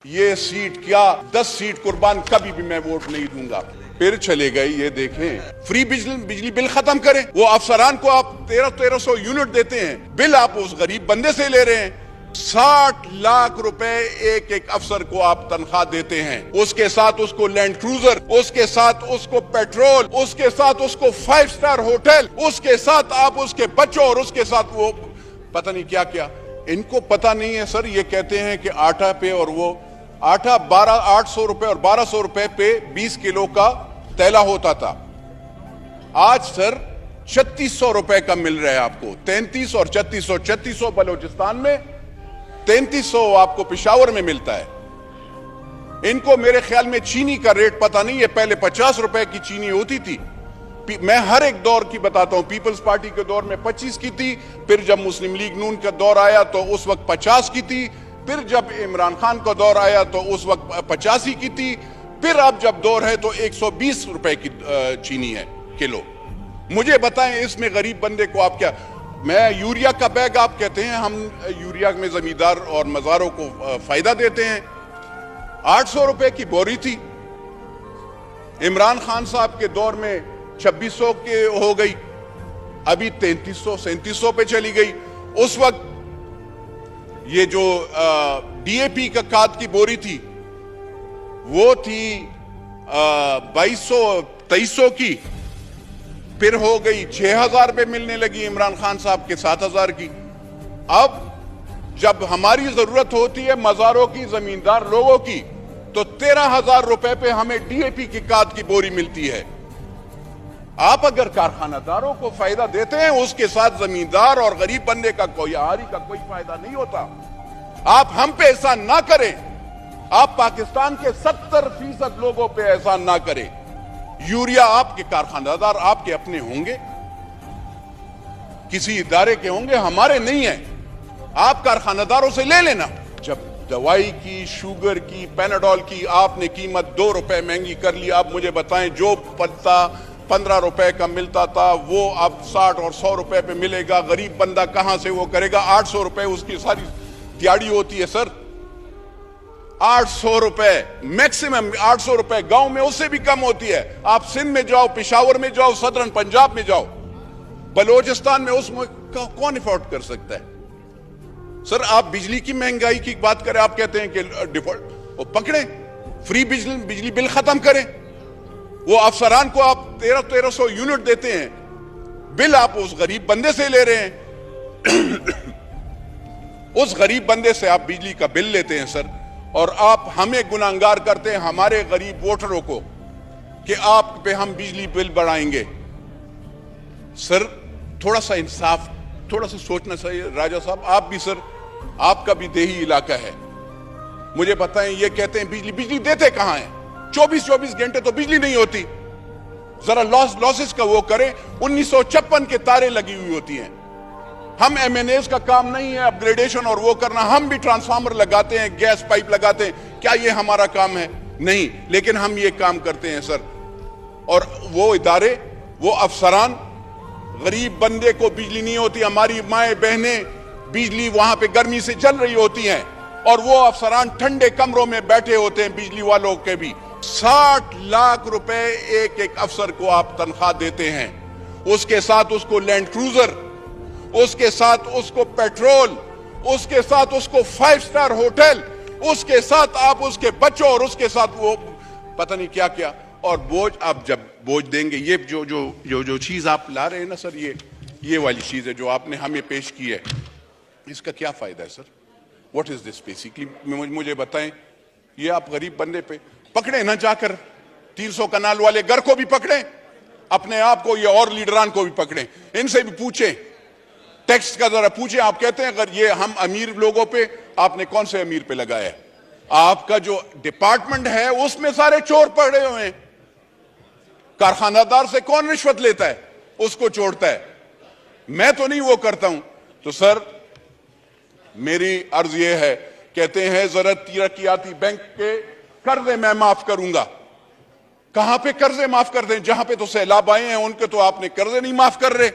ये सीट क्या 10 सीट कुर्बान कभी भी मैं वोट नहीं दूंगा। फिर चले गए, ये देखें फ्री बिजली बिल खत्म करें। वो अफसरान को आप 1300 यूनिट देते हैं, बिल आप उस गरीब बंदे से ले रहे हैं। 60 लाख रुपए एक एक अफसर को आप तनख्वाह देते हैं, उसके साथ उसको लैंड क्रूजर, उसके साथ उसको पेट्रोल, उसके साथ उसको 5 स्टार होटल, उसके साथ आप उसके बच्चों और उसके साथ वो पता नहीं क्या क्या। इनको पता नहीं है सर, ये कहते हैं कि आटा पे, और वो आटा 800 रुपए और 1200 रुपए पे 20 किलो का तैला होता था। आज सर 3600 रुपए का मिल रहा है आपको, 33 और 3600। 3600 बलोचिस्तान में, 3300 आपको पेशावर में मिलता है। इनको मेरे ख्याल में चीनी का रेट पता नहीं है, पहले 50 रुपए की चीनी होती थी। मैं हर एक दौर की बताता हूं, पीपल्स पार्टी के दौर में 25 की थी, फिर जब मुस्लिम लीग नून का दौर आया तो उस वक्त 50 की थी, फिर जब इमरान खान का दौर आया तो उस वक्त 85 की थी, फिर अब जब दौर है तो 120 रुपए की चीनी है किलो। मुझे बताएं इसमें गरीब बंदे को आप क्या, मैं यूरिया का बैग आप कहते हैं, हम यूरिया में जमींदार और मज़ारों को फायदा देते हैं। 800 रुपए की बोरी थी, इमरान खान साहब के दौर में 2600 के हो गई, अभी 3300 3700 पे चली गई। उस वक्त ये जो डीएपी का खाद की बोरी थी वो थी 2200 2300 की, फिर हो गई 6000 पे मिलने लगी इमरान खान साहब के 7000 की। अब जब हमारी जरूरत होती है मज़ारों की, जमींदार लोगों की, तो 13000 रुपए पे हमें डीएपी की खाद की बोरी मिलती है। आप अगर कारखानादारों को फायदा देते हैं, उसके साथ जमींदार और गरीब बंदे का कोई आहारी का कोई फायदा नहीं होता। आप हम पे एहसान ना करें, आप पाकिस्तान के 70% लोगों पे एहसान ना करें। यूरिया आपके कारखानादार आपके अपने होंगे, किसी इदारे के होंगे, हमारे नहीं है। आप कारखानादारों से ले लेना। जब दवाई की, शुगर की, पैनाडोल की आपने कीमत 2 रुपए महंगी कर ली, आप मुझे बताएं जो पत्ता 15 रुपए का मिलता था वो अब 60 और 100 रुपए पे मिलेगा। गरीब बंदा कहां से वो करेगा? 800 रुपए उसकी सारी दिहाड़ी होती है सर, 800 रुपए मैक्सिमम, 800 रुपए गांव में उससे भी कम होती है। आप सिंध में जाओ, पेशावर में जाओ, सदरन पंजाब में जाओ, बलोचिस्तान में उसमें कौन अफोर्ड कर सकता है? सर आप बिजली की महंगाई की बात करें, आप कहते हैं कि डिफॉल्ट वो पकड़े, फ्री बिजली बिल खत्म करें। वो अफसरान को आप 1300 यूनिट देते हैं, बिल आप उस गरीब बंदे से ले रहे हैं। उस गरीब बंदे से आप बिजली का बिल लेते हैं सर, और आप हमें गुनाहगार करते हैं, हमारे गरीब वोटरों को, कि आप पे हम बिजली बिल बढ़ाएंगे। सर थोड़ा सा इंसाफ, थोड़ा सा सोचना चाहिए। राजा साहब आप भी सर, आपका भी देही इलाका है, मुझे बताएं, ये कहते हैं बिजली देते कहां हैं? 24 घंटे तो बिजली नहीं होती। जरा लॉसेस का वो करें। 1956 के तारे लगी हुई होती हैं। हम एमएनएस का काम नहीं है अपग्रेडेशन और वो करना, हम भी ट्रांसफार्मर लगाते हैं, गैस पाइप लगाते हैं, क्या ये हमारा काम है? नहीं, लेकिन हम ये काम करते हैं सर। और वो इदारे, वो अफसरान, गरीब बंदे को बिजली नहीं होती, हमारी माएं बहनें बिजली वहां पे गर्मी से जल रही होती हैं, और वो अफसरान ठंडे कमरों में बैठे होते हैं, बिजली वालों के भी। 60 लाख रुपए एक एक अफसर को आप तनख्वाह देते हैं, उसके साथ उसको लैंड क्रूजर, उसके साथ उसको पेट्रोल, उसके साथ उसको 5 स्टार होटल, उसके साथ आप उसके बच्चों और उसके साथ वो पता नहीं क्या क्या। और बोझ आप जब बोझ देंगे, ये जो चीज आप ला रहे हैं ना सर, ये वाली चीज है जो आपने हमें पेश की है, इसका क्या फायदा है sir? What is this basically? मुझे बताएं। ये आप गरीब बंदे पे पकड़े ना, जाकर 300 कनाल वाले घर को भी पकड़े, अपने आप को, ये और लीडरान को भी पकड़े, इनसे भी पूछे, टैक्स का जरा पूछे। आप कहते हैं अगर ये हम अमीर लोगों पे, आपने कौन से अमीर पे लगाया है? आपका जो डिपार्टमेंट है उसमें सारे चोर पड़े हुए हैं। कारखानादार से कौन रिश्वत लेता है? उसको छोड़ता है। मैं तो नहीं वो करता हूं। तो सर मेरी अर्ज ये है, कहते हैं जरा तरक्याती बैंक के कर्जे मैं माफ करूंगा। कहां पे कर्जे माफ कर दें? जहां पे तो सैलाब आए हैं उनके तो आपने कर्जे नहीं माफ कर रहे।